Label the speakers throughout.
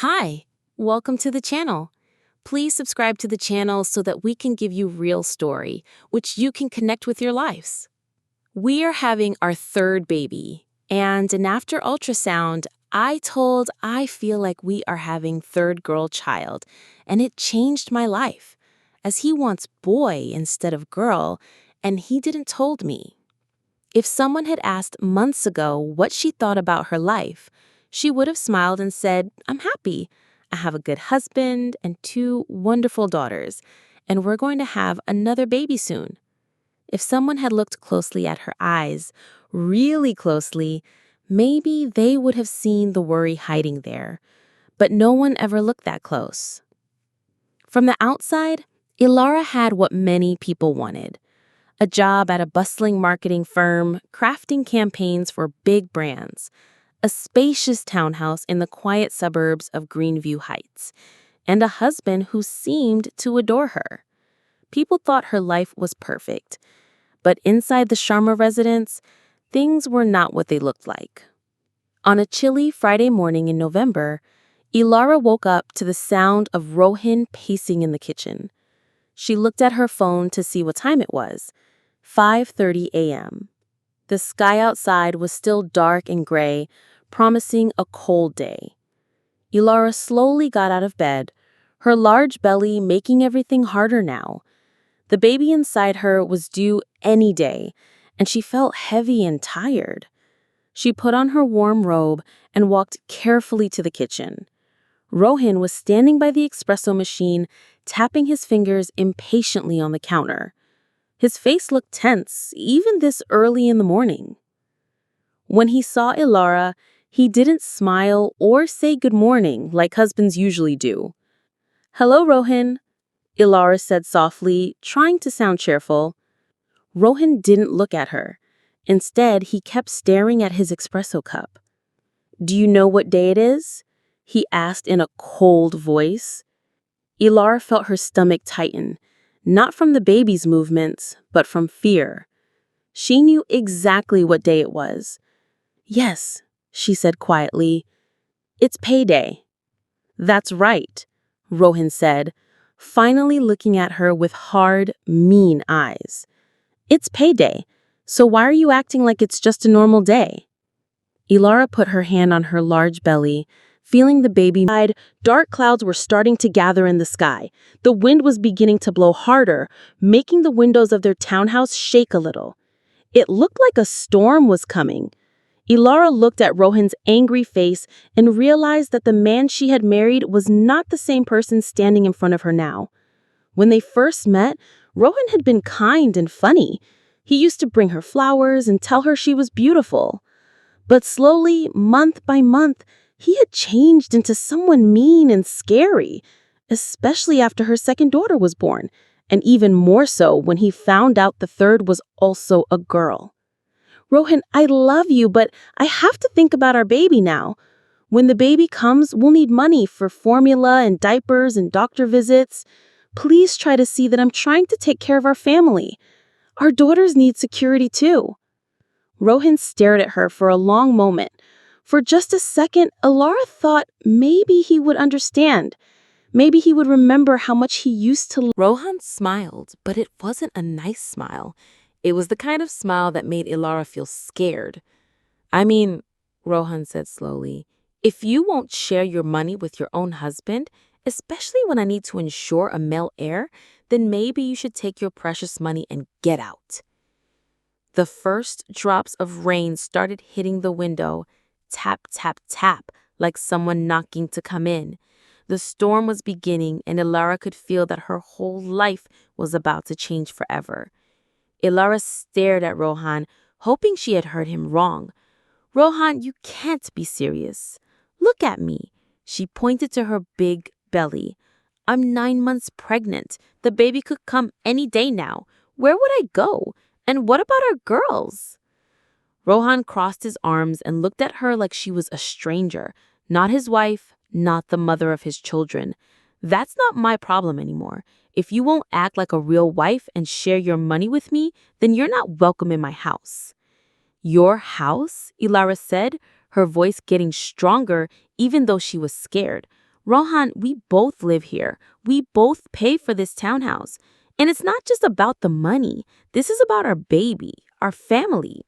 Speaker 1: Hi, welcome to the channel. Please subscribe to the channel so that we can give you real story, which you can connect with your lives. We are having our third baby, and after ultrasound, I feel like we are having third girl child, and it changed my life, as he wants boy instead of girl, and he didn't told me. If someone had asked months ago what she thought about her life, she would have smiled and said, "I'm happy. I have a good husband and two wonderful daughters, and we're going to have another baby soon." If someone had looked closely at her eyes, really closely, maybe they would have seen the worry hiding there. But no one ever looked that close. From the outside, Ilara had what many people wanted: a job at a bustling marketing firm, crafting campaigns for big brands, a spacious townhouse in the quiet suburbs of Greenview Heights, and a husband who seemed to adore her. People thought her life was perfect, but inside the Sharma residence, things were not what they looked like. On a chilly Friday morning in November, Ilara woke up to the sound of Rohan pacing in the kitchen. She looked at her phone to see what time it was: 5:30 a.m. The sky outside was still dark and gray, promising a cold day. Ilara slowly got out of bed, her large belly making everything harder now. The baby inside her was due any day, and she felt heavy and tired. She put on her warm robe and walked carefully to the kitchen. Rohan was standing by the espresso machine, tapping his fingers impatiently on the counter. His face looked tense, even this early in the morning. When he saw Ilara, he didn't smile or say good morning like husbands usually do. "Hello, Rohan," Ilara said softly, trying to sound cheerful. Rohan didn't look at her. Instead, he kept staring at his espresso cup. "Do you know what day it is?" he asked in a cold voice. Ilara felt her stomach tighten, not from the baby's movements, but from fear. She knew exactly what day it was. "Yes," she said quietly, "it's payday." "That's right," Rohan said, finally looking at her with hard, mean eyes. "It's payday, so why are you acting like it's just a normal day?" Ilara put her hand on her large belly, feeling the baby. Dark clouds were starting to gather in the sky. The wind was beginning to blow harder, making the windows of their townhouse shake a little. It looked like a storm was coming. Ilara looked at Rohan's angry face and realized that the man she had married was not the same person standing in front of her now. When they first met, Rohan had been kind and funny. He used to bring her flowers and tell her she was beautiful. But slowly, month by month, he had changed into someone mean and scary, especially after her second daughter was born, and even more so when he found out the third was also a girl. "Rohan, I love you, but I have to think about our baby now. When the baby comes, we'll need money for formula and diapers and doctor visits. Please try to see that I'm trying to take care of our family. Our daughters need security too." Rohan stared at her for a long moment. For just a second, Ilara thought maybe he would understand. Maybe he would remember how much he used to. Rohan smiled, but it wasn't a nice smile. It was the kind of smile that made Ilara feel scared. "I mean," Rohan said slowly, "if you won't share your money with your own husband, especially when I need to ensure a male heir, then maybe you should take your precious money and get out." The first drops of rain started hitting the window, tap, tap, tap, like someone knocking to come in. The storm was beginning, and Ilara could feel that her whole life was about to change forever. Ilara stared at Rohan, hoping she had heard him wrong. "Rohan, you can't be serious. Look at me." She pointed to her big belly. "I'm 9 months pregnant. The baby could come any day now. Where would I go? And what about our girls?" Rohan crossed his arms and looked at her like she was a stranger, not his wife, not the mother of his children. "That's not my problem anymore. If you won't act like a real wife and share your money with me, then you're not welcome in my house." "Your house?" Ilara said, her voice getting stronger even though she was scared. Rohan, we both live here. We both pay for this townhouse. And it's not just about the money. This is about our baby, our family.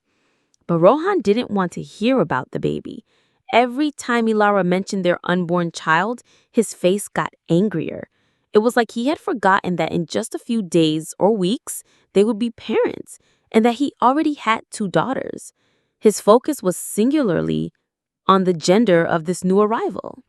Speaker 1: But Rohan didn't want to hear about the baby. Every time Ilara mentioned their unborn child, his face got angrier. It was like he had forgotten that in just a few days or weeks, they would be parents, and that he already had 2 daughters. His focus was singularly on the gender of this new arrival.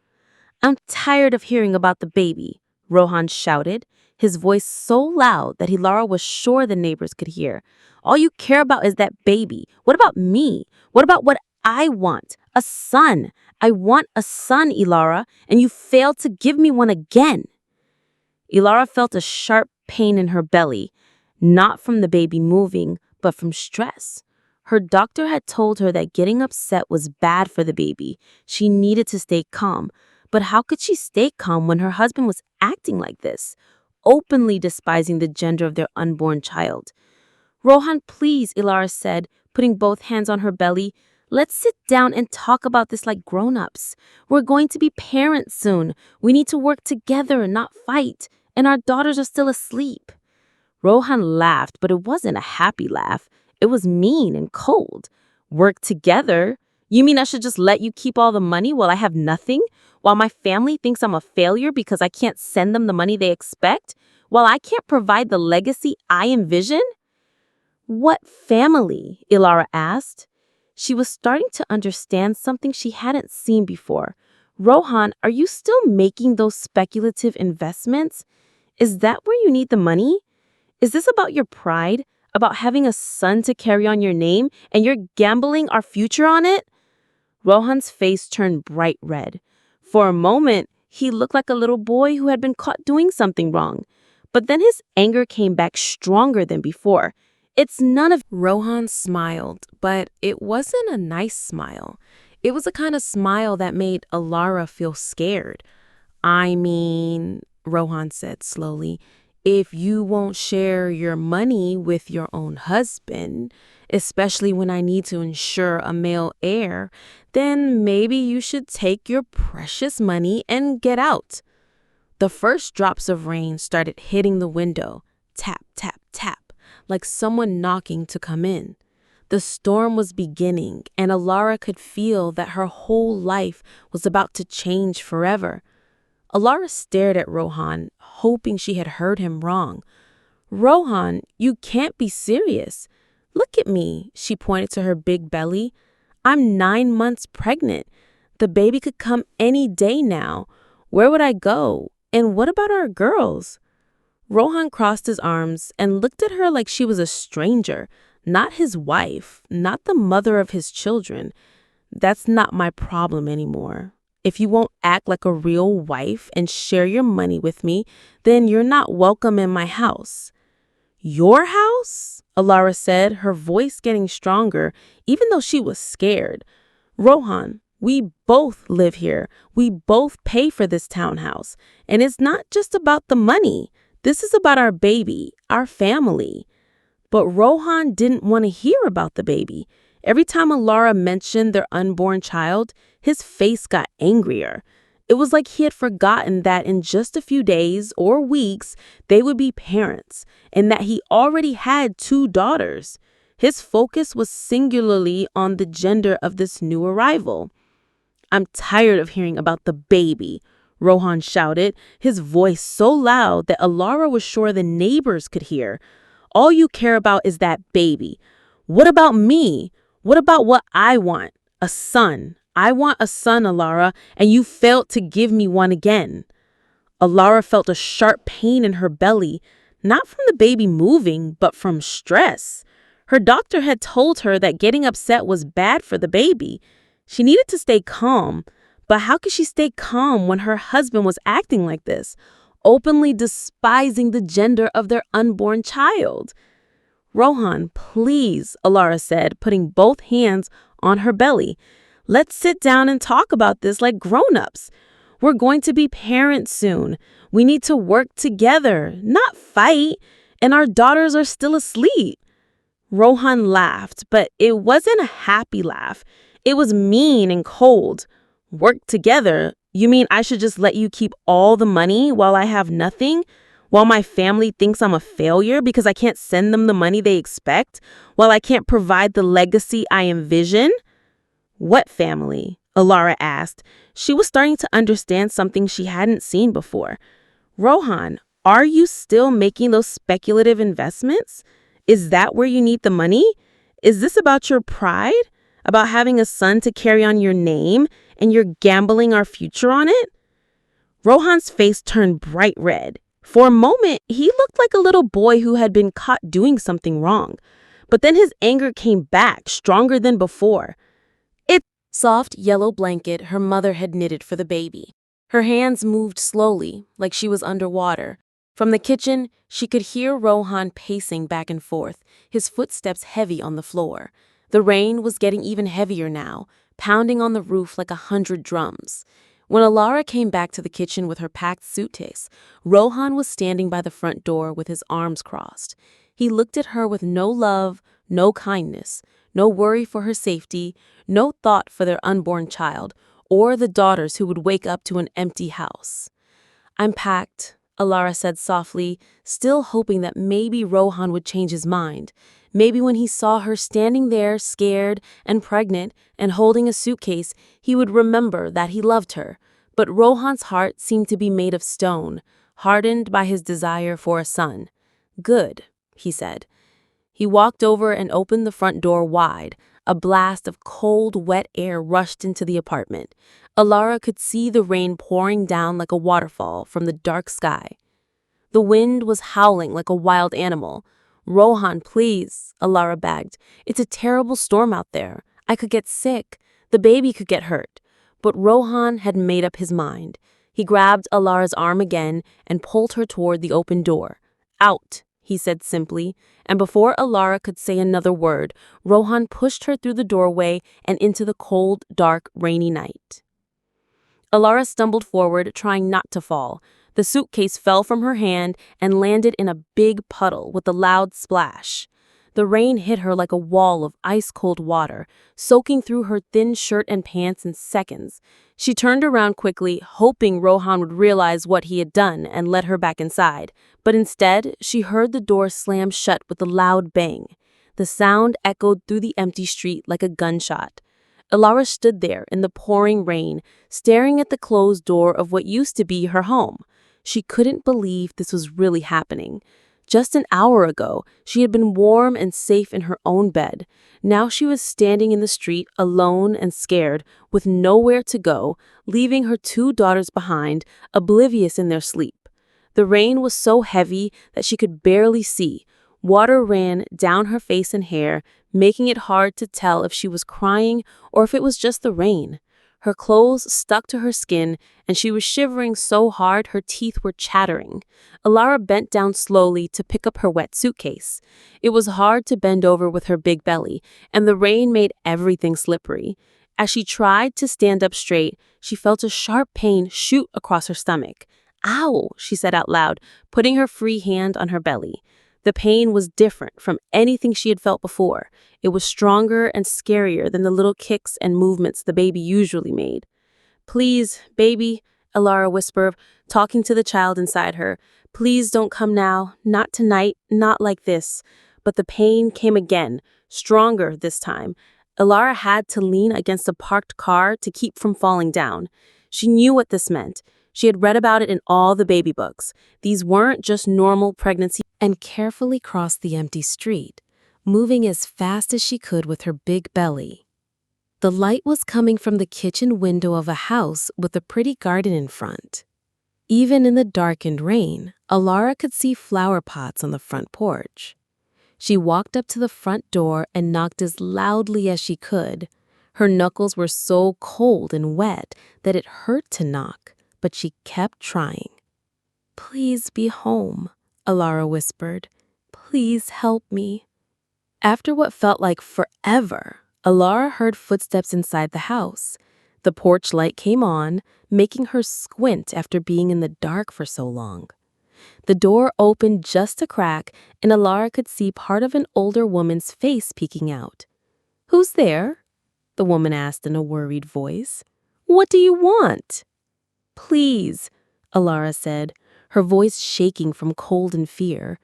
Speaker 1: I'm tired of hearing about the baby, Rohan shouted, his voice so loud that Hilara was sure the neighbors could hear. All you care about is that baby. What about me? What about what I want? A son. I want a son, Ilara, and you failed to give me one again. Ilara felt a sharp pain in her belly, not from the baby moving, but from stress. Her doctor had told her that getting upset was bad for the baby. She needed to stay calm. But how could she stay calm when her husband was acting like this, openly despising the gender of their unborn child? Rohan, please, Ilara said, putting both hands on her belly. Let's sit down and talk about this like grown-ups. We're going to be parents soon. We need to work together and not fight. And our daughters are still asleep. Rohan laughed, but it wasn't a happy laugh. It was mean and cold. Work together? You mean I should just let you keep all the money while I have nothing? While my family thinks I'm a failure because I can't send them the money they expect? While I can't provide the legacy I envision? What family? Ilara asked. She was starting to understand something she hadn't seen before. Rohan, are you still making those speculative investments? Is that where you need the money? Is this about your pride? About having a son to carry on your name and you're gambling our future on it? Rohan's face turned bright red. For a moment, he looked like a little boy who had been caught doing something wrong. But then his anger came back stronger than before. It's none of...
Speaker 2: Rohan smiled, but it wasn't a nice smile. It was a kind of smile that made Ilara feel scared. I mean, Rohan said slowly, if you won't share your money with your own husband, especially when I need to ensure a male heir, then maybe you should take your precious money and get out. The first drops of rain started hitting the window, tap, tap, tap, like someone knocking to come in. The storm was beginning, and Ilara could feel that her whole life was about to change forever. Ilara stared at Rohan, hoping she had heard him wrong. Rohan, you can't be serious. Look at me, she pointed to her big belly. I'm 9 months pregnant. The baby could come any day now. Where would I go? And what about our girls? Rohan crossed his arms and looked at her like she was a stranger, not his wife, not the mother of his children. That's not my problem anymore. If you won't act like a real wife and share your money with me, then you're not welcome in my house. Your house? Ilara said, her voice getting stronger, even though she was scared. Rohan, we both live here. We both pay for this townhouse. And it's not just about the money. This is about our baby, our family. But Rohan didn't want to hear about the baby. Every time Ilara mentioned their unborn child, his face got angrier. It was like he had forgotten that in just a few days or weeks, they would be parents, and that he already had 2 daughters. His focus was singularly on the gender of this new arrival. I'm tired of hearing about the baby, Rohan shouted, his voice so loud that Ilara was sure the neighbors could hear. All you care about is that baby. What about me? What about what I want? A son. I want a son, Ilara, and you failed to give me one again. Ilara felt a sharp pain in her belly, not from the baby moving, but from stress. Her doctor had told her that getting upset was bad for the baby. She needed to stay calm, but how could she stay calm when her husband was acting like this, openly despising the gender of their unborn child? Rohan, please, Ilara said, putting both hands on her belly. Let's sit down and talk about this like grown-ups. We're going to be parents soon. We need to work together, not fight, and our daughters are still asleep. Rohan laughed, but it wasn't a happy laugh. It was mean and cold. Work together? You mean I should just let you keep all the money while I have nothing? While my family thinks I'm a failure because I can't send them the money they expect? While I can't provide the legacy I envision? What family? Alara asked. She was starting to understand something she hadn't seen before. Rohan, are you still making those speculative investments? Is that where you need the money? Is this about your pride? About having a son to carry on your name and you're gambling our future on it? Rohan's face turned bright red. For a moment, he looked like a little boy who had been caught doing something wrong. But then his anger came back, stronger than before.
Speaker 1: Soft yellow blanket her mother had knitted for the baby. Her hands moved slowly, like she was underwater. From the kitchen, she could hear Rohan pacing back and forth, his footsteps heavy on the floor. The rain was getting even heavier now, pounding on the roof like 100 drums. When Alara came back to the kitchen with her packed suitcase, Rohan was standing by the front door with his arms crossed. He looked at her with no love, no kindness, no worry for her safety, no thought for their unborn child, or the daughters who would wake up to an empty house. "I'm packed," Alara said softly, still hoping that maybe Rohan would change his mind. Maybe when he saw her standing there, scared and pregnant and holding a suitcase, he would remember that he loved her. But Rohan's heart seemed to be made of stone, hardened by his desire for a son. "Good," he said. He walked over and opened the front door wide. A blast of cold, wet air rushed into the apartment. Alara could see the rain pouring down like a waterfall from the dark sky. The wind was howling like a wild animal. "Rohan, please," Alara begged. "It's a terrible storm out there. I could get sick. The baby could get hurt." But Rohan had made up his mind. He grabbed Alara's arm again and pulled her toward the open door. "Out," he said simply, and before Alara could say another word, Rohan pushed her through the doorway and into the cold, dark, rainy night. Alara stumbled forward, trying not to fall. The suitcase fell from her hand and landed in a big puddle with a loud splash. The rain hit her like a wall of ice-cold water, soaking through her thin shirt and pants in seconds. She turned around quickly, hoping Rohan would realize what he had done and let her back inside. But instead, she heard the door slam shut with a loud bang. The sound echoed through the empty street like a gunshot. Alara stood there in the pouring rain, staring at the closed door of what used to be her home. She couldn't believe this was really happening. Just an hour ago, she had been warm and safe in her own bed. Now she was standing in the street, alone and scared, with nowhere to go, leaving her 2 daughters behind, oblivious in their sleep. The rain was so heavy that she could barely see. Water ran down her face and hair, making it hard to tell if she was crying or if it was just the rain. Her clothes stuck to her skin, and she was shivering so hard her teeth were chattering. Alara bent down slowly to pick up her wet suitcase. It was hard to bend over with her big belly, and the rain made everything slippery. As she tried to stand up straight, she felt a sharp pain shoot across her stomach. "Ow," she said out loud, putting her free hand on her belly. The pain was different from anything she had felt before. It was stronger and scarier than the little kicks and movements the baby usually made. "Please, baby," Alara whispered, talking to the child inside her. "Please don't come now. Not tonight. Not like this." But the pain came again, stronger this time. Alara had to lean against a parked car to keep from falling down. She knew what this meant. She had read about it in all the baby books. These weren't just normal pregnancy. And carefully crossed the empty street, moving as fast as she could with her big belly. The light was coming from the kitchen window of a house with a pretty garden in front. Even in the darkened rain, Alara could see flower pots on the front porch. She walked up to the front door and knocked as loudly as she could. Her knuckles were so cold and wet that it hurt to knock, but she kept trying. "Please be home," Alara whispered. "Please help me." After what felt like forever, Alara heard footsteps inside the house. The porch light came on, making her squint after being in the dark for so long. The door opened just a crack, and Alara could see part of an older woman's face peeking out. "Who's there?" the woman asked in a worried voice. "What do you want?" Please, Alara said, her voice shaking from cold and fear.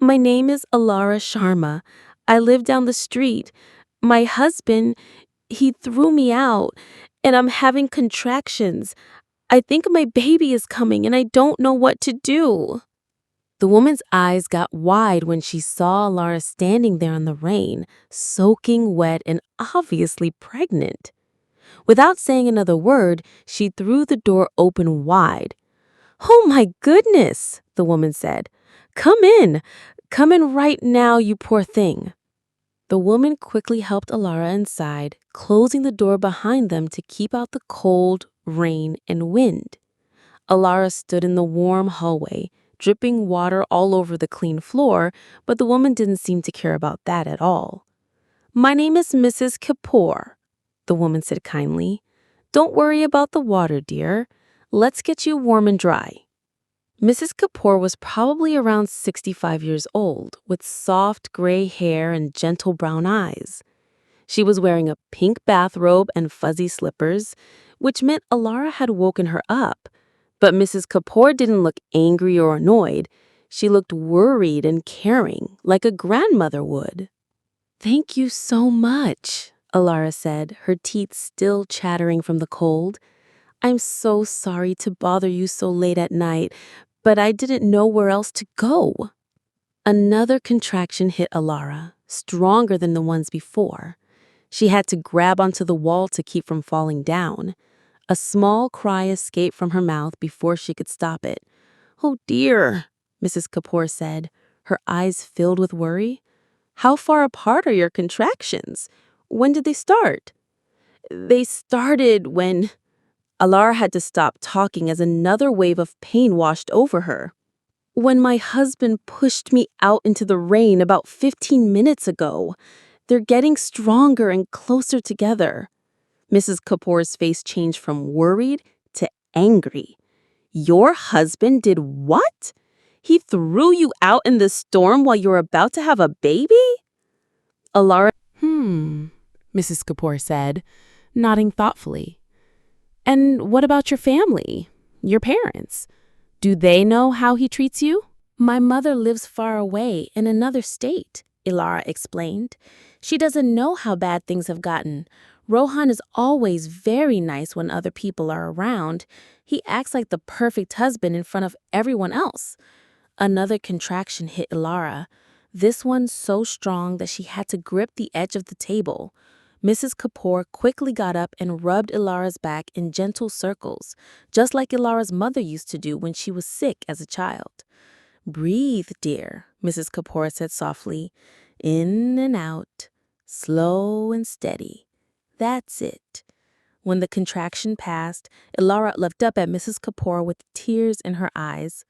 Speaker 1: My name is Alara Sharma. I live down the street. My husband, he threw me out, and I'm having contractions. I think my baby is coming, and I don't know what to do. The woman's eyes got wide when she saw Alara standing there in the rain, soaking wet and obviously pregnant. Without saying another word, she threw the door open wide. Oh my goodness, the woman said. Come in. Come in right now, you poor thing. The woman quickly helped Alara inside, closing the door behind them to keep out the cold, rain, and wind. Alara stood in the warm hallway, dripping water all over the clean floor, but the woman didn't seem to care about that at all. My name is Mrs. Kapoor, the woman said kindly. Don't worry about the water, dear. Let's get you warm and dry. Mrs. Kapoor was probably around 65 years old, with soft gray hair and gentle brown eyes. She was wearing a pink bathrobe and fuzzy slippers, which meant Alara had woken her up. But Mrs. Kapoor didn't look angry or annoyed. She looked worried and caring, like a grandmother would. Thank you so much, Alara said, her teeth still chattering from the cold. I'm so sorry to bother you so late at night, but I didn't know where else to go. Another contraction hit Alara, stronger than the ones before. She had to grab onto the wall to keep from falling down. A small cry escaped from her mouth before she could stop it. Oh dear, Mrs. Kapoor said, her eyes filled with worry. How far apart are your contractions? When did they start? They started when... Alara had to stop talking as another wave of pain washed over her. When my husband pushed me out into the rain about 15 minutes ago. They're getting stronger and closer together. Mrs. Kapoor's face changed from worried to angry. Your husband did what? He threw you out in the storm while you were about to have a baby? Alara, Mrs. Kapoor said, nodding thoughtfully. And what about your family, your parents? Do they know how he treats you? My mother lives far away in another state, Ilara explained. She doesn't know how bad things have gotten. Rohan is always very nice when other people are around. He acts like the perfect husband in front of everyone else. Another contraction hit Ilara, this one so strong that she had to grip the edge of the table. Mrs. Kapoor quickly got up and rubbed Ilara's back in gentle circles, just like Ilara's mother used to do when she was sick as a child. Breathe, dear, Mrs. Kapoor said softly. In and out, slow and steady. That's it. When the contraction passed, Ilara looked up at Mrs. Kapoor with tears in her eyes.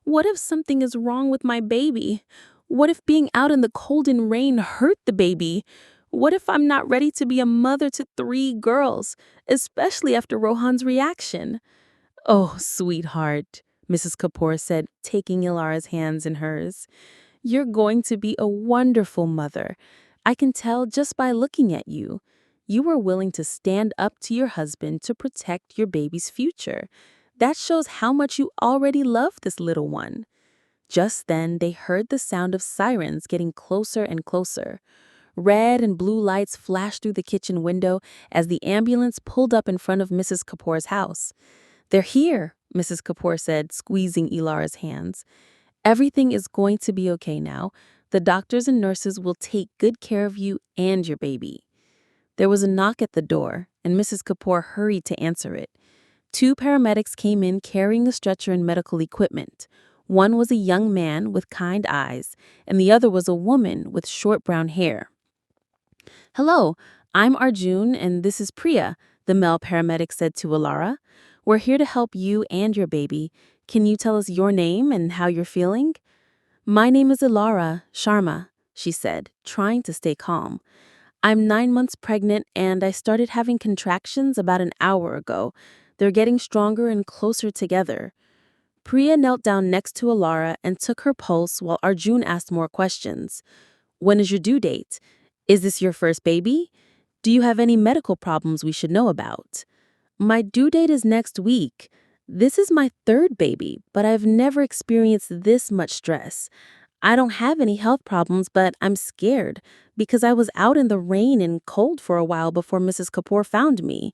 Speaker 1: What if something is wrong with my baby? What if being out in the cold and rain hurt the baby? What if I'm not ready to be a mother to 3 girls, especially after Rohan's reaction? Oh, sweetheart, Mrs. Kapoor said, taking Ilara's hands in hers. You're going to be a wonderful mother. I can tell just by looking at you. You were willing to stand up to your husband to protect your baby's future. That shows how much you already love this little one. Just then, they heard the sound of sirens getting closer and closer. Red and blue lights flashed through the kitchen window as the ambulance pulled up in front of Mrs. Kapoor's house. They're here, Mrs. Kapoor said, squeezing Ilara's hands. Everything is going to be okay now. The doctors and nurses will take good care of you and your baby. There was a knock at the door, and Mrs. Kapoor hurried to answer it. 2 paramedics came in carrying a stretcher and medical equipment. One was a young man with kind eyes, and the other was a woman with short brown hair. Hello, I'm Arjun, and this is Priya, the male paramedic said to Ilara. We're here to help you and your baby. Can you tell us your name and how you're feeling? My name is Alara Sharma, she said, trying to stay calm. I'm 9 months pregnant, and I started having contractions about an hour ago. They're getting stronger and closer together. Priya knelt down next to Alara and took her pulse while Arjun asked more questions. When is your due date? Is this your first baby? Do you have any medical problems we should know about? My due date is next week.
Speaker 2: This is my third baby, but I've never experienced this much stress. I don't have any health problems, but I'm scared because I was out in the rain and cold for a while before Mrs. Kapoor found me.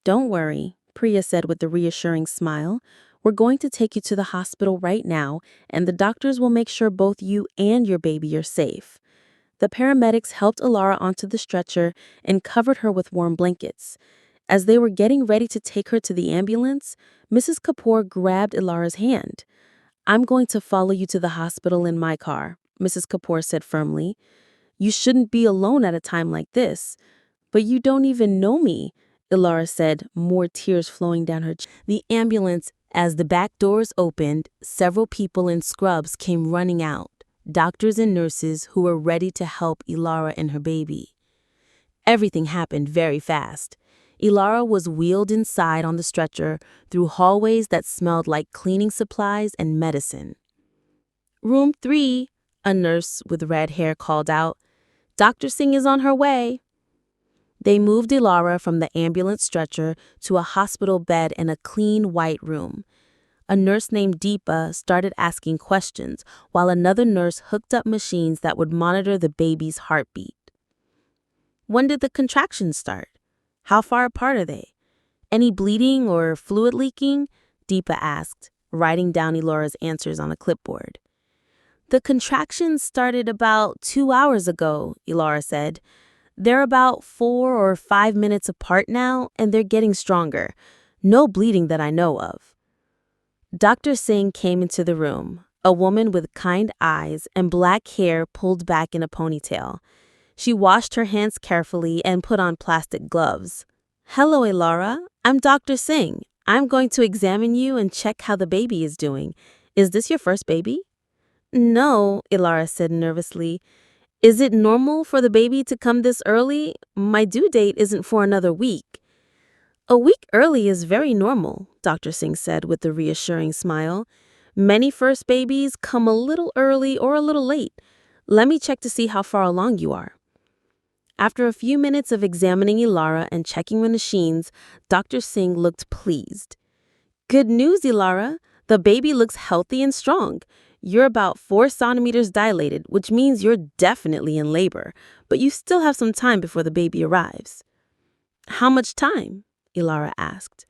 Speaker 2: Don't worry, Priya said with a reassuring smile. We're going to take you to the hospital right now, and the doctors will make sure both you and your baby are safe. The paramedics helped Ilara onto the stretcher and covered her with warm blankets. As they were getting ready to take her to the ambulance, Mrs. Kapoor grabbed Ilara's hand. I'm going to follow you to the hospital in my car, Mrs. Kapoor said firmly. You shouldn't be alone at a time like this. But you don't even know me, Ilara said, more tears flowing down her cheek.
Speaker 1: The ambulance, as the back doors opened, several people in scrubs came running out, doctors and nurses who were ready to help Ilara and her baby. Everything happened very fast. Ilara was wheeled inside on the stretcher through hallways that smelled like cleaning supplies and medicine. Room 3, a nurse with red hair called out. Dr. Singh is on her way. They moved Ilara from the ambulance stretcher to a hospital bed in a clean white room. A nurse named Deepa started asking questions while another nurse hooked up machines that would monitor the baby's heartbeat. When did the contractions start? How far apart are they? Any bleeding or fluid leaking? Deepa asked, writing down Ilara's answers on a clipboard. The contractions started about 2 hours ago, Ilara said. They're about 4 or 5 minutes apart now, and they're getting stronger. No bleeding that I know of. Dr. Singh came into the room, a woman with kind eyes and black hair pulled back in a ponytail. She washed her hands carefully and put on plastic gloves. Hello, Ilara. I'm Dr. Singh. I'm going to examine you and check how the baby is doing. Is this your first baby? No, Ilara said nervously. Is it normal for the baby to come this early? My due date isn't for another week. A week early is very normal, Dr. Singh said with a reassuring smile. Many first babies come a little early or a little late. Let me check to see how far along you are. After a few minutes of examining Ilara and checking the machines, Dr. Singh looked pleased. Good news, Ilara. The baby looks healthy and strong. You're about 4 centimeters dilated, which means you're definitely in labor, but you still have some time before the baby arrives. How much time? Ilara asked.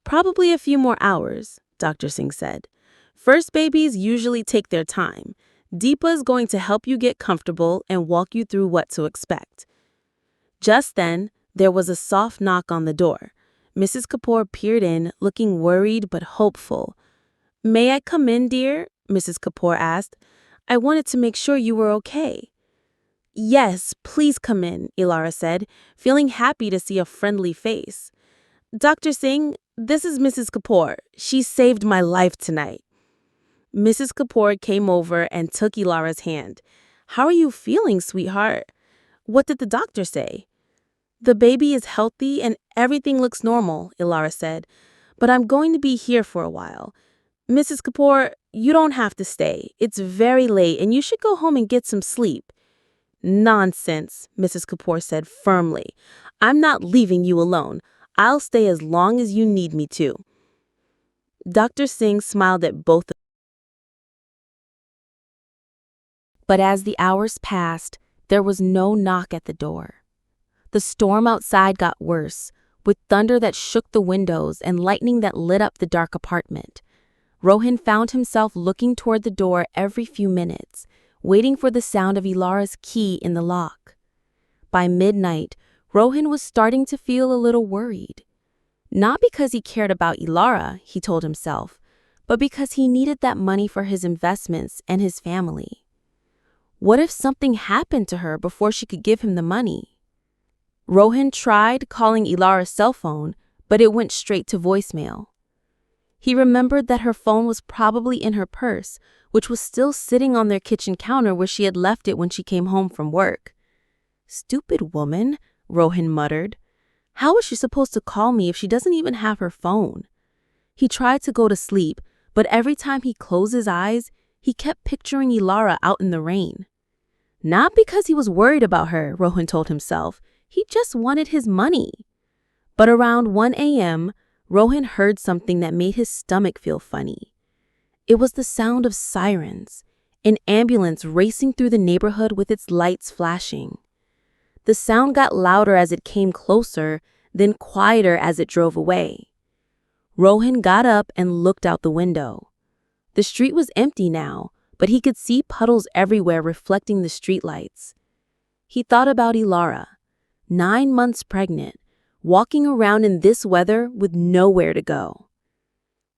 Speaker 1: Probably a few more hours, Dr. Singh said. First babies usually take their time. Deepa is going to help you get comfortable and walk you through what to expect. Just then, there was a soft knock on the door. Mrs. Kapoor peered in, looking worried but hopeful. May I come in, dear? Mrs. Kapoor asked. I wanted to make sure you were okay. Yes, please come in, Ilara said, feeling happy to see a friendly face. Dr. Singh, this is Mrs. Kapoor. She saved my life tonight. Mrs. Kapoor came over and took Ilara's hand. How are you feeling, sweetheart? What did the doctor say? The baby is healthy and everything looks normal, Ilara said, but I'm going to be here for a while. Mrs. Kapoor, you don't have to stay. It's very late and you should go home and get some sleep. Nonsense, Mrs. Kapoor said firmly. I'm not leaving you alone. I'll stay as long as you need me to. Dr. Singh smiled at both of them. But as the hours passed, there was no knock at the door. The storm outside got worse, with thunder that shook the windows and lightning that lit up the dark apartment. Rohan found himself looking toward the door every few minutes, waiting for the sound of Ilara's key in the lock. By midnight, Rohan was starting to feel a little worried. Not because he cared about Ilara, he told himself, but because he needed that money for his investments and his family. What if something happened to her before she could give him the money? Rohan tried calling Ilara's cell phone, but it went straight to voicemail. He remembered that her phone was probably in her purse, which was still sitting on their kitchen counter where she had left it when she came home from work. Stupid woman, Rohan muttered. How is she supposed to call me if she doesn't even have her phone? He tried to go to sleep, but every time he closed his eyes, he kept picturing Ilara out in the rain. Not because he was worried about her, Rohan told himself. He just wanted his money. But around 1 a.m.,
Speaker 2: Rohan heard something that made his stomach feel funny. It was the sound of sirens, an ambulance racing through the neighborhood with its lights flashing. The sound got louder as it came closer, then quieter as it drove away. Rohan got up and looked out the window. The street was empty now, but he could see puddles everywhere reflecting the streetlights. He thought about Ilara, 9 months pregnant, walking around in this weather with nowhere to go.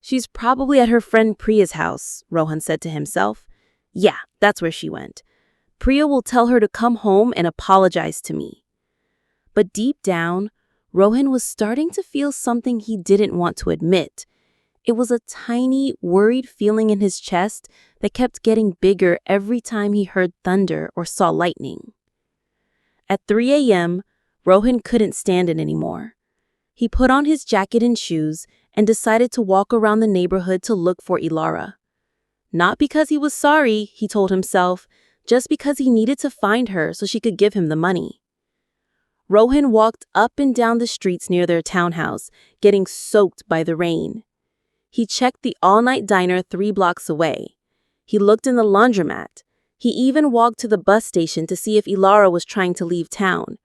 Speaker 2: She's probably at her friend Priya's house, Rohan said to himself. Yeah, that's where she went. Priya will tell her to come home and apologize to me. But deep down, Rohan was starting to feel something he didn't want to admit. It was a tiny, worried feeling in his chest that kept getting bigger every time he heard thunder or saw lightning. At 3 a.m., Rohan couldn't stand it anymore. He put on his jacket and shoes and decided to walk around the neighborhood to look for Ilara. Not because he was sorry, he told himself, just because he needed to find her so she could give him the money. Rohan walked up and down the streets near their townhouse, getting soaked by the rain. He checked the all-night diner 3 blocks away. He looked in the laundromat. He even walked to the bus station to see if Ilara was trying to leave town.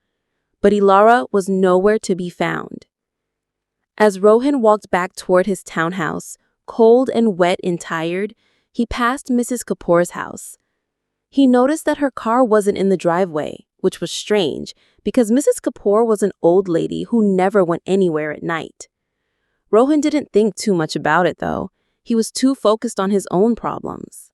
Speaker 2: But Ilara was nowhere to be found. As Rohan walked back toward his townhouse, cold and wet and tired, he passed Mrs. Kapoor's house. He noticed that her car wasn't in the driveway, which was strange because Mrs. Kapoor was an old lady who never went anywhere at night. Rohan didn't think too much about it, though. He was too focused on his own problems.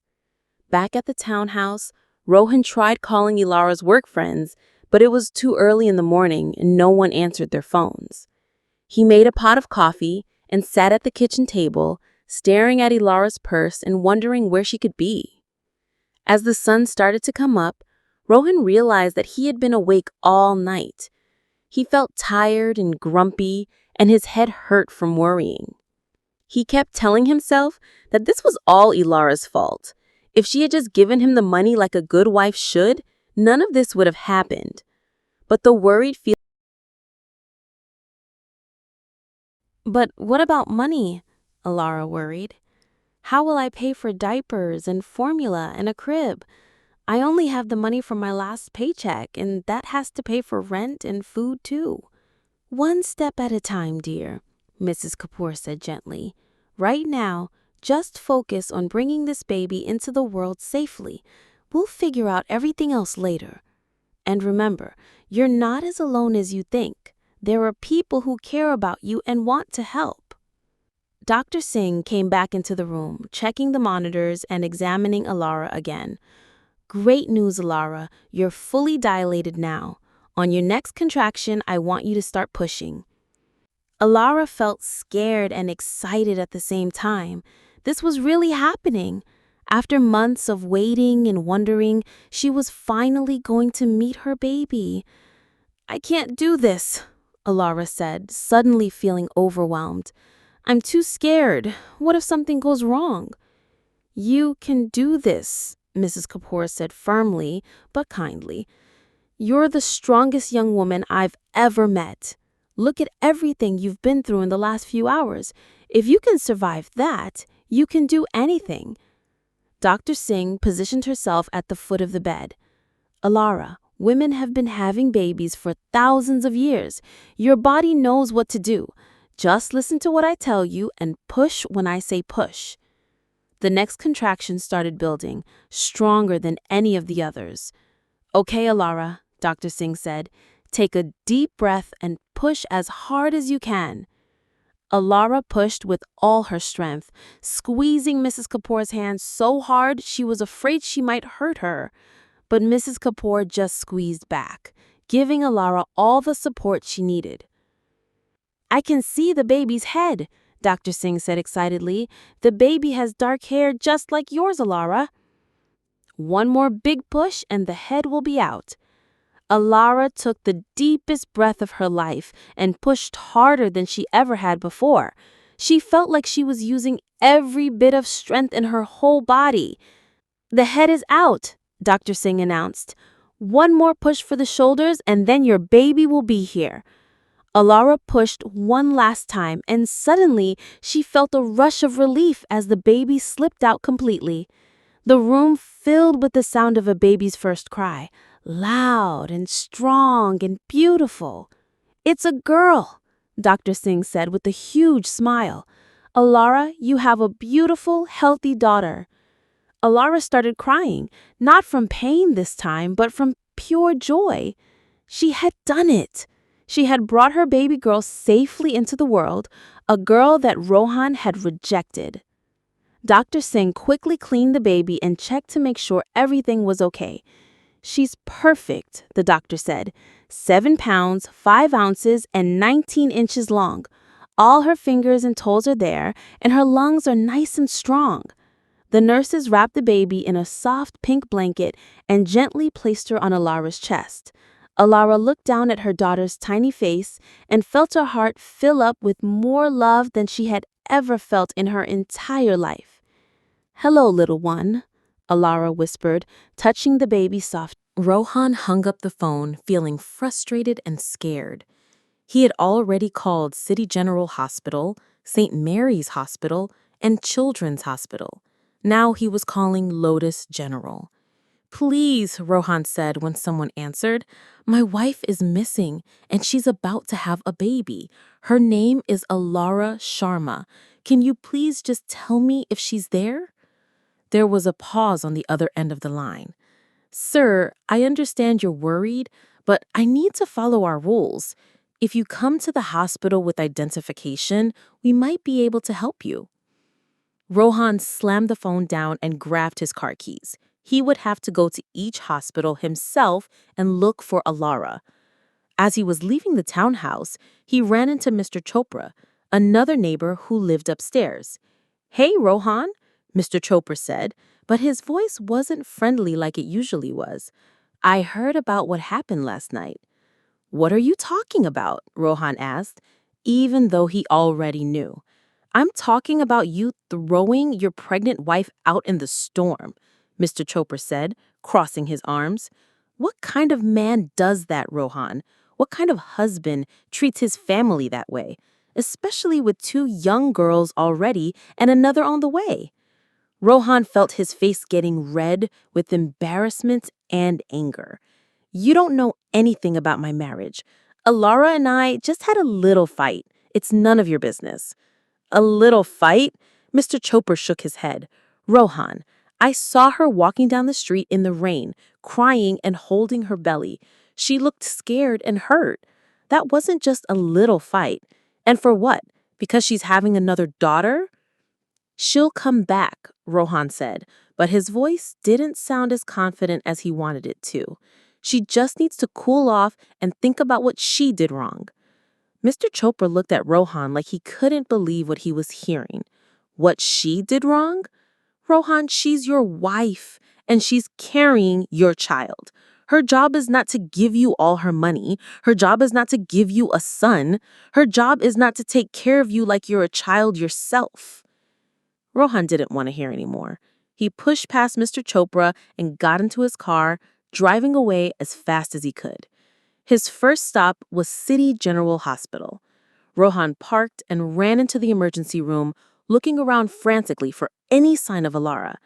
Speaker 2: Back at the townhouse, Rohan tried calling Ilara's work friends, but it was too early in the morning and no one answered their phones. He made a pot of coffee and sat at the kitchen table, staring at Ilara's purse and wondering where she could be. As the sun started to come up, Rohan realized that he had been awake all night. He felt tired and grumpy, and his head hurt from worrying. He kept telling himself that this was all Ilara's fault. If she had just given him the money like a good wife should, none of this would have happened. But the worried feeling. But what about money? Ilara worried. How will I pay for diapers and formula and a crib? I only have the money from my last paycheck, and that has to pay for rent and food too. One step at a time, dear, Mrs. Kapoor said gently. Right now, just focus on bringing this baby into the world safely. We'll figure out everything else later. And remember, you're not as alone as you think. There are people who care about you and want to help. Dr. Singh came back into the room, checking the monitors and examining Ilara again. Great news, Ilara. You're fully dilated now. On your next contraction, I want you to start pushing. Ilara felt scared and excited at the same time. This was really happening. After months of waiting and wondering, she was finally going to meet her baby. I can't do this, Ilara said, suddenly feeling overwhelmed. I'm too scared. What if something goes wrong? You can do this, Mrs. Kapoor said firmly but kindly. You're the strongest young woman I've ever met. Look at everything you've been through in the last few hours. If you can survive that, you can do anything. Dr. Singh positioned herself at the foot of the bed. Ilara, women have been having babies for thousands of years. Your body knows what to do. Just listen to what I tell you and push when I say push. The next contraction started building, stronger than any of the others. Okay, Ilara, Dr. Singh said. Take a deep breath and push as hard as you can. Ilara pushed with all her strength, squeezing Mrs. Kapoor's hand so hard she was afraid she might hurt her. But Mrs. Kapoor just squeezed back, giving Ilara all the support she needed. I can see the baby's head, Dr. Singh said excitedly. The baby has dark hair just like yours, Ilara. One more big push and the head will be out. Ilara took the deepest breath of her life and pushed harder than she ever had before. She felt like she was using every bit of strength in her whole body. The head is out, Dr. Singh announced. One more push for the shoulders and then your baby will be here. Alara pushed one last time, and suddenly she felt a rush of relief as the baby slipped out completely. The room filled with the sound of a baby's first cry, loud and strong and beautiful. "It's a girl," Dr. Singh said with a huge smile. "Alara, you have a beautiful, healthy daughter." Alara started crying, not from pain this time, but from pure joy. She had done it. She had brought her baby girl safely into the world, a girl that Rohan had rejected. Dr. Singh quickly cleaned the baby and checked to make sure everything was okay. "She's perfect," the doctor said. 7 pounds, 5 ounces, and 19 inches long. All her fingers and toes are there, and her lungs are nice and strong. The nurses wrapped the baby in a soft pink blanket and gently placed her on Alara's chest. Alara looked down at her daughter's tiny face and felt her heart fill up with more love than she had ever felt in her entire life. "Hello, little one," Alara whispered, touching the baby softly.
Speaker 1: Rohan hung up the phone, feeling frustrated and scared. He had already called City General Hospital, St. Mary's Hospital, and Children's Hospital. Now he was calling Lotus General. "Please," Rohan said when someone answered, "my wife is missing and she's about to have a baby. Her name is Alara Sharma. Can you please just tell me if she's there?" There was a pause on the other end of the line. "Sir, I understand you're worried, but I need to follow our rules. If you come to the hospital with identification, we might be able to help you." Rohan slammed the phone down and grabbed his car keys. He would have to go to each hospital himself and look for Alara. As he was leaving the townhouse, he ran into Mr. Chopra, another neighbor who lived upstairs. "Hey, Rohan," Mr. Chopra said, but his voice wasn't friendly like it usually was. "I heard about what happened last night." "What are you talking about?" Rohan asked, even though he already knew. "I'm talking about you throwing your pregnant wife out in the storm," Mr. Chopra said, crossing his arms. "What kind of man does that, Rohan? What kind of husband treats his family that way, especially with 2 young girls already and another on the way?" Rohan felt his face getting red with embarrassment and anger. "You don't know anything about my marriage. Alara and I just had a little fight. It's none of your business." "A little fight?" Mr. Chopra shook his head. "Rohan, I saw her walking down the street in the rain, crying and holding her belly. She looked scared and hurt. That wasn't just a little fight. And for what? Because she's having another daughter?" "She'll come back," Rohan said, but his voice didn't sound as confident as he wanted it to. "She just needs to cool off and think about what she did wrong." Mr. Chopra looked at Rohan like he couldn't believe what he was hearing. "What she did wrong? Rohan, she's your wife, and she's carrying your child. Her job is not to give you all her money. Her job is not to give you a son. Her job is not to take care of you like you're a child yourself." Rohan didn't want to hear anymore. He pushed past Mr. Chopra and got into his car, driving away as fast as he could. His first stop was City General Hospital. Rohan parked and ran into the emergency room, looking around frantically for any sign of Alara.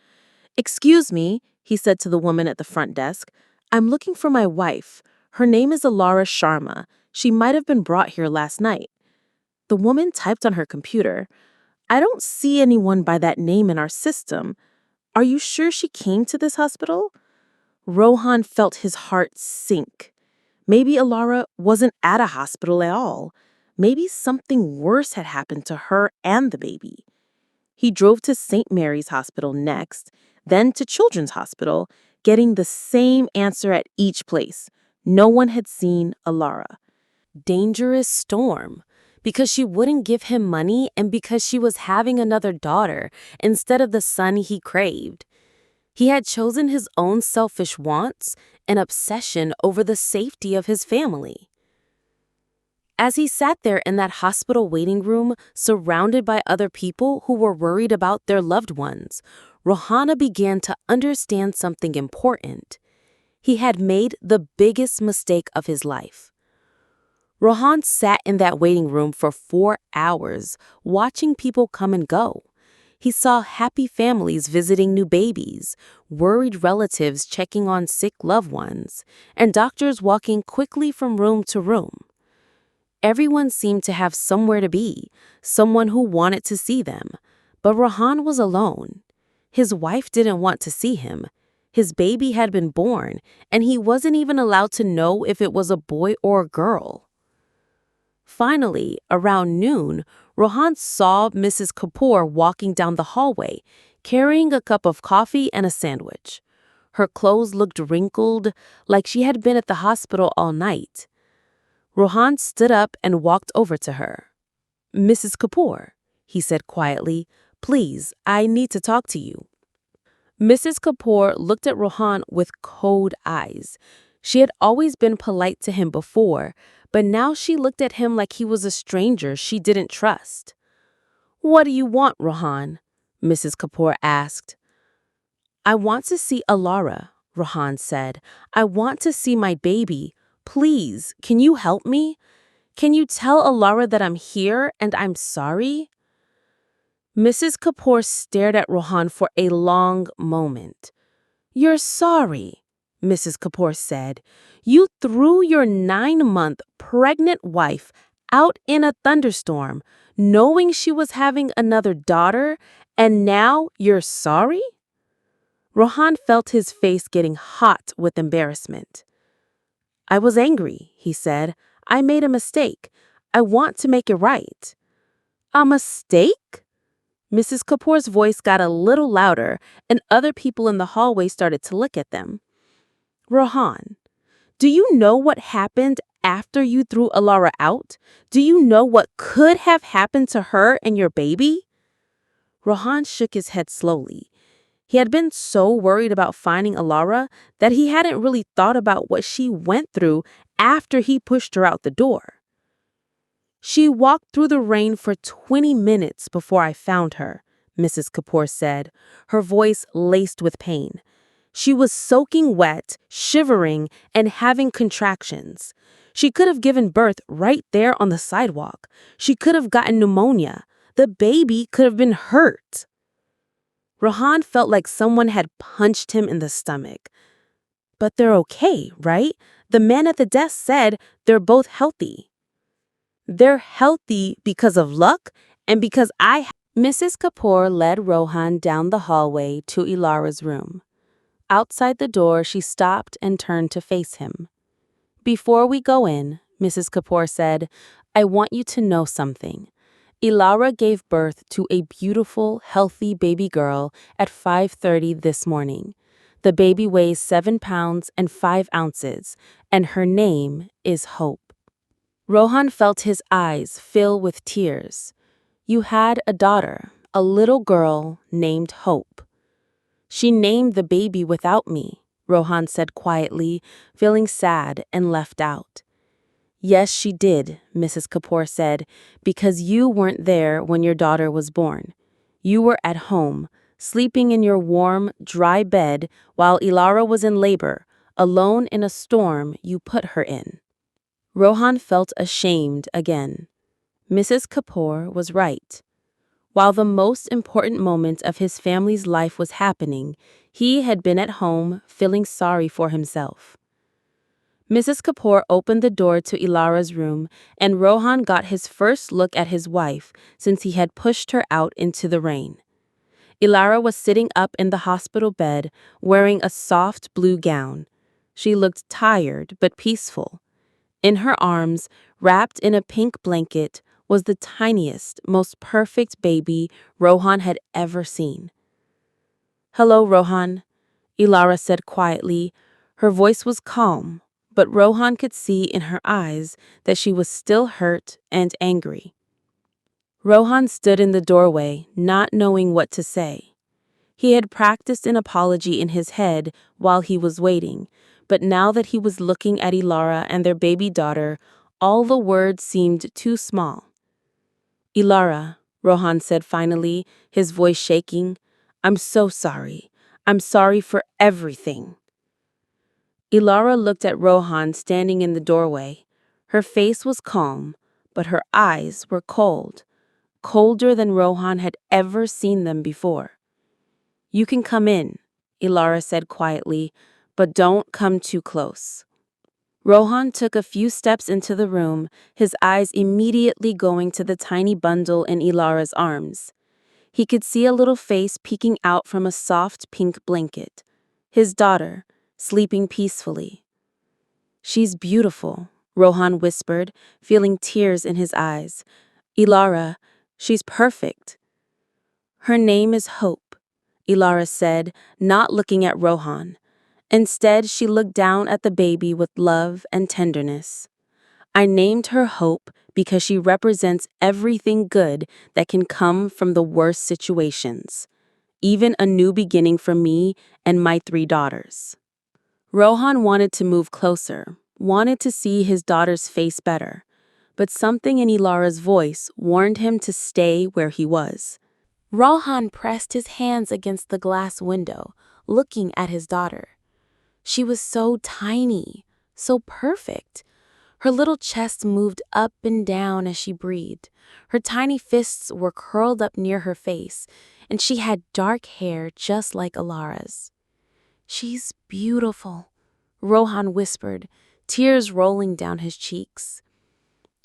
Speaker 1: "Excuse me," he said to the woman at the front desk. "I'm looking for my wife. Her name is Alara Sharma. She might have been brought here last night." The woman typed on her computer. "I don't see anyone by that name in our system. Are you sure she came to this hospital?" Rohan felt his heart sink. Maybe Alara wasn't at a hospital at all. Maybe something worse had happened to her and the baby. He drove to St. Mary's Hospital next, then to Children's Hospital, getting the same answer at each place. No one had seen Alara. Dangerous storm. Because she wouldn't give him money and because she was having another daughter instead of the son he craved. He had chosen his own selfish wants and obsession over the safety of his family. As he sat there in that hospital waiting room, surrounded by other people who were worried about their loved ones, Rohana began to understand something important. He had made the biggest mistake of his life. Rohan sat in that waiting room for 4 hours, watching people come and go. He saw happy families visiting new babies, worried relatives checking on sick loved ones, and doctors walking quickly from room to room. Everyone seemed to have somewhere to be, someone who wanted to see them. But Rohan was alone. His wife didn't want to see him. His baby had been born, and he wasn't even allowed to know if it was a boy or a girl. Finally, around noon, Rohan saw Mrs. Kapoor walking down the hallway, carrying a cup of coffee and a sandwich. Her clothes looked wrinkled, like she had been at the hospital all night. Rohan stood up and walked over to her. "Mrs. Kapoor," he said quietly, "please, I need to talk to you." Mrs. Kapoor looked at Rohan with cold eyes. She had always been polite to him before, but now she looked at him like he was a stranger she didn't trust. "What do you want, Rohan?" Mrs. Kapoor asked. "I want to see Alara," Rohan said. "I want to see my baby. Please, can you help me? Can you tell Alara that I'm here and I'm sorry?" Mrs. Kapoor stared at Rohan for a long moment. "You're sorry," Mrs. Kapoor said. "You threw your 9-month pregnant wife out in a thunderstorm, knowing she was having another daughter, and now you're sorry?" Rohan felt his face getting hot with embarrassment. "I was angry," he said. "I made a mistake. I want to make it right." "A mistake?" Mrs. Kapoor's voice got a little louder, and other people in the hallway started to look at them. "Rohan, do you know what happened after you threw Alara out? Do you know what could have happened to her and your baby?" Rohan shook his head slowly. He had been so worried about finding Alara that he hadn't really thought about what she went through after he pushed her out the door. "She walked through the rain for 20 minutes before I found her," Mrs. Kapoor said, her voice laced with pain. "She was soaking wet, shivering, and having contractions. She could have given birth right there on the sidewalk. She could have gotten pneumonia. The baby could have been hurt." Rohan felt like someone had punched him in the stomach. "But they're okay, right? The man at the desk said they're both healthy." "They're healthy because of luck and because Mrs. Kapoor led Rohan down the hallway to Ilara's room. Outside the door, she stopped and turned to face him. "Before we go in," Mrs. Kapoor said, "I want you to know something. Ilara gave birth to a beautiful, healthy baby girl at 5:30 this morning. The baby weighs 7 pounds and 5 ounces, and her name is Hope." Rohan felt his eyes fill with tears. "You had a daughter, a little girl named Hope." "She named the baby without me," Rohan said quietly, feeling sad and left out. "Yes, she did," Mrs. Kapoor said, "because you weren't there when your daughter was born. You were at home, sleeping in your warm, dry bed while Ilara was in labor, alone in a storm you put her in." Rohan felt ashamed again. Mrs. Kapoor was right. While the most important moment of his family's life was happening, he had been at home feeling sorry for himself. Mrs. Kapoor opened the door to Ilara's room, and Rohan got his first look at his wife since he had pushed her out into the rain. Ilara was sitting up in the hospital bed, wearing a soft blue gown. She looked tired but peaceful. In her arms, wrapped in a pink blanket, was the tiniest, most perfect baby Rohan had ever seen. "Hello, Rohan," Ilara said quietly. Her voice was calm, but Rohan could see in her eyes that she was still hurt and angry. Rohan stood in the doorway, not knowing what to say. He had practiced an apology in his head while he was waiting, but now that he was looking at Ilara and their baby daughter, all the words seemed too small. "Ilara," Rohan said finally, his voice shaking, "I'm so sorry. I'm sorry for everything." Ilara looked at Rohan standing in the doorway. Her face was calm, but her eyes were cold, colder than Rohan had ever seen them before. "You can come in," Ilara said quietly, "but don't come too close." Rohan took a few steps into the room, his eyes immediately going to the tiny bundle in Ilara's arms. He could see a little face peeking out from a soft pink blanket. His daughter, sleeping peacefully. "She's beautiful," Rohan whispered, feeling tears in his eyes. "Ilara, she's perfect." "Her name is Hope," Ilara said, not looking at Rohan. Instead, she looked down at the baby with love and tenderness. "I named her Hope because she represents everything good that can come from the worst situations, even a new beginning for me and my 3 daughters." Rohan wanted to move closer, wanted to see his daughter's face better, but something in Ilara's voice warned him to stay where he was. Rohan pressed his hands against the glass window, looking at his daughter. She was so tiny, so perfect. Her little chest moved up and down as she breathed. Her tiny fists were curled up near her face, and she had dark hair just like Ilara's. "She's beautiful," Rohan whispered, tears rolling down his cheeks.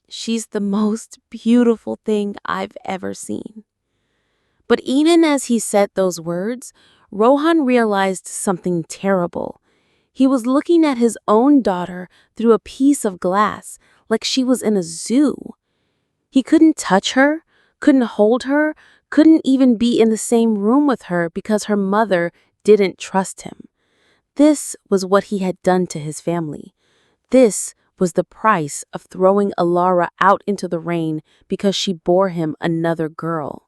Speaker 1: "She's the most beautiful thing I've ever seen." But even as he said those words, Rohan realized something terrible. He was looking at his own daughter through a piece of glass, like she was in a zoo. He couldn't touch her, couldn't hold her, couldn't even be in the same room with her because her mother didn't trust him. This was what he had done to his family. This was the price of throwing Ilara out into the rain because she bore him another girl.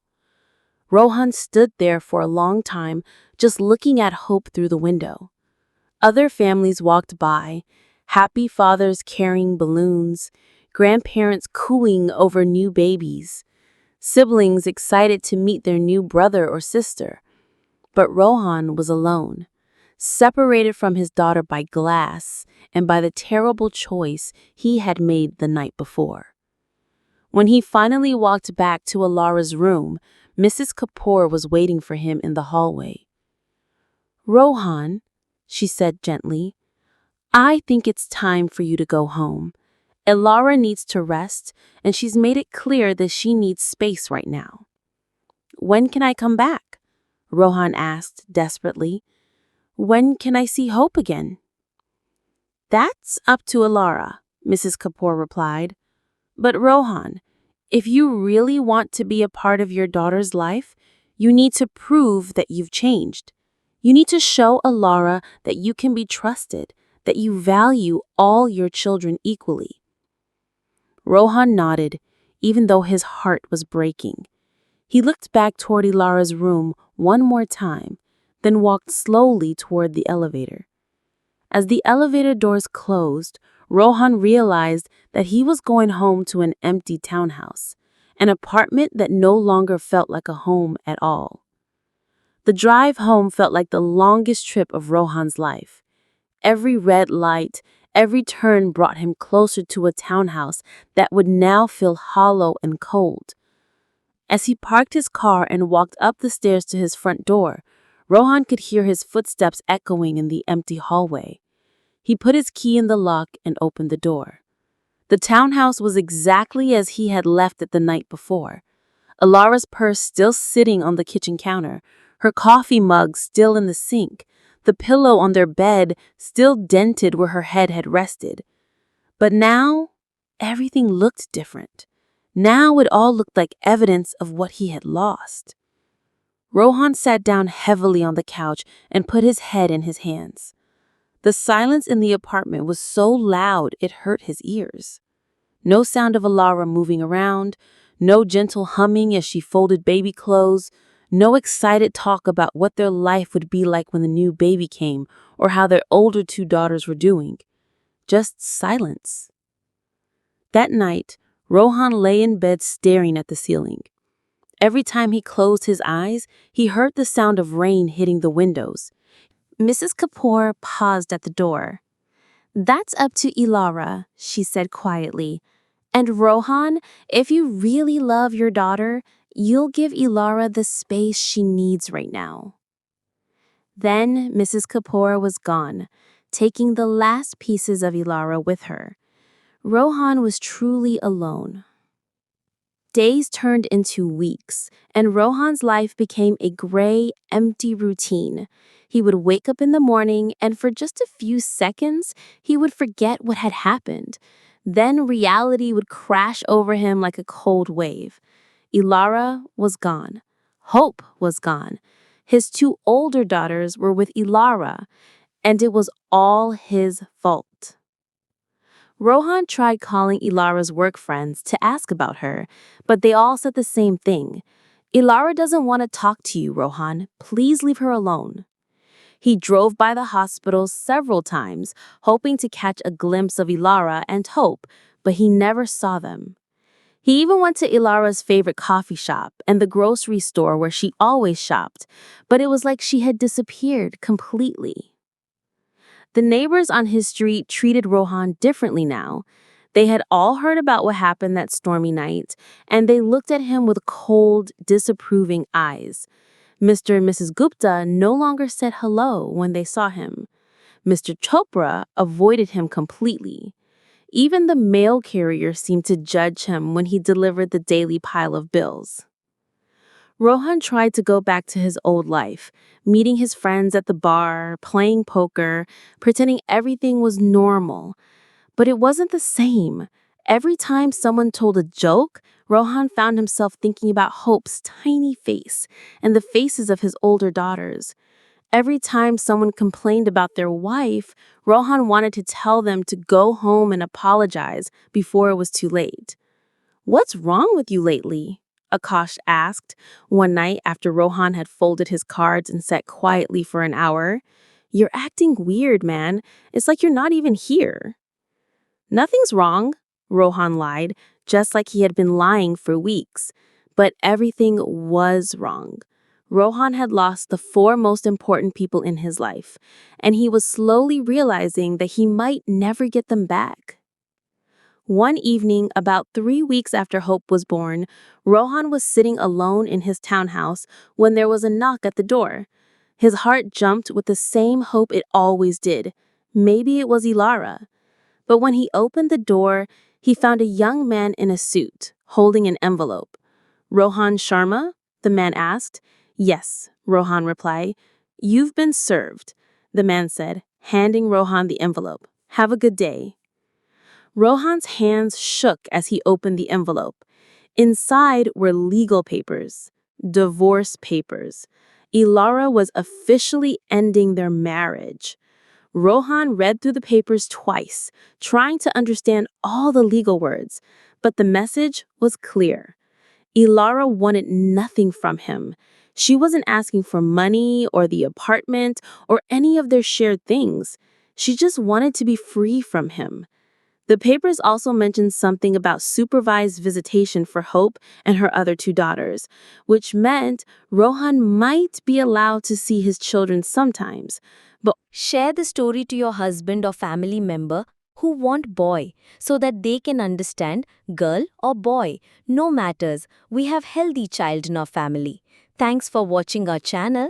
Speaker 1: Rohan stood there for a long time, just looking at Hope through the window. Other families walked by, happy fathers carrying balloons, grandparents cooing over new babies, siblings excited to meet their new brother or sister. But Rohan was alone, separated from his daughter by glass and by the terrible choice he had made the night before. When he finally walked back to Ilara's room, Mrs. Kapoor was waiting for him in the hallway. "Rohan," she said gently, "I think it's time for you to go home. Ilara needs to rest, and she's made it clear that she needs space right now." "When can I come back?" Rohan asked desperately. "When can I see Hope again?" "That's up to Ilara," Mrs. Kapoor replied. "But Rohan, if you really want to be a part of your daughter's life, you need to prove that you've changed. You need to show Ilara that you can be trusted, that you value all your children equally." Rohan nodded, even though his heart was breaking. He looked back toward Ilara's room one more time, then walked slowly toward the elevator. As the elevator doors closed, Rohan realized that he was going home to an empty townhouse, an apartment that no longer felt like a home at all. The drive home felt like the longest trip of Rohan's life. Every red light, every turn brought him closer to a townhouse that would now feel hollow and cold. As he parked his car and walked up the stairs to his front door, Rohan could hear his footsteps echoing in the empty hallway. He put his key in the lock and opened the door. The townhouse was exactly as he had left it the night before. Ilara's purse still sitting on the kitchen counter, her coffee mug still in the sink, the pillow on their bed still dented where her head had rested. But now, everything looked different. Now it all looked like evidence of what he had lost. Rohan sat down heavily on the couch and put his head in his hands. The silence in the apartment was so loud it hurt his ears. No sound of Ilara moving around, no gentle humming as she folded baby clothes, no excited talk about what their life would be like when the new baby came or how their older 2 daughters were doing. Just silence. That night, Rohan lay in bed staring at the ceiling. Every time he closed his eyes, he heard the sound of rain hitting the windows. Mrs. Kapoor paused at the door. That's up to Ilara, she said quietly. And Rohan, if you really love your daughter, you'll give Ilara the space she needs right now. Then Mrs. Kapoor was gone, taking the last pieces of Ilara with her. Rohan was truly alone. Days turned into weeks, and Rohan's life became a gray, empty routine. He would wake up in the morning, and for just a few seconds, he would forget what had happened. Then reality would crash over him like a cold wave. Ilara was gone. Hope was gone. His two older daughters were with Ilara, and it was all his fault. Rohan tried calling Ilara's work friends to ask about her, but they all said the same thing. Ilara doesn't want to talk to you, Rohan. Please leave her alone. He drove by the hospital several times, hoping to catch a glimpse of Ilara and Hope, but he never saw them. He even went to Ilara's favorite coffee shop and the grocery store where she always shopped, but it was like she had disappeared completely. The neighbors on his street treated Rohan differently now. They had all heard about what happened that stormy night, and they looked at him with cold, disapproving eyes. Mr. and Mrs. Gupta no longer said hello when they saw him. Mr. Chopra avoided him completely. Even the mail carrier seemed to judge him when he delivered the daily pile of bills. Rohan tried to go back to his old life, meeting his friends at the bar, playing poker, pretending everything was normal. But it wasn't the same. Every time someone told a joke, Rohan found himself thinking about Hope's tiny face and the faces of his older daughters. Every time someone complained about their wife, Rohan wanted to tell them to go home and apologize before it was too late. "What's wrong with you lately?" Akash asked one night after Rohan had folded his cards and sat quietly for an hour. "You're acting weird, man. It's like you're not even here." "Nothing's wrong," Rohan lied, just like he had been lying for weeks. But everything was wrong. Rohan had lost the four most important people in his life, and he was slowly realizing that he might never get them back. One evening, about 3 weeks after Hope was born, Rohan was sitting alone in his townhouse when there was a knock at the door. His heart jumped with the same hope it always did. Maybe it was Ilara. But when he opened the door, he found a young man in a suit, holding an envelope. "Rohan Sharma?" the man asked. "Yes," Rohan replied. "You've been served," the man said, handing Rohan the envelope. "Have a good day." Rohan's hands shook as he opened the envelope. Inside were legal papers, divorce papers. Ilara was officially ending their marriage. Rohan read through the papers twice, trying to understand all the legal words, but the message was clear. Ilara wanted nothing from him. She wasn't asking for money or the apartment or any of their shared things. She just wanted to be free from him. The papers also mentioned something about supervised visitation for Hope and her other two daughters, which meant Rohan might be allowed to see his children sometimes. But
Speaker 3: Share the story to your husband or family member who want boy so that they can understand girl or boy. No matters. We have healthy child in our family. Thanks for watching our channel.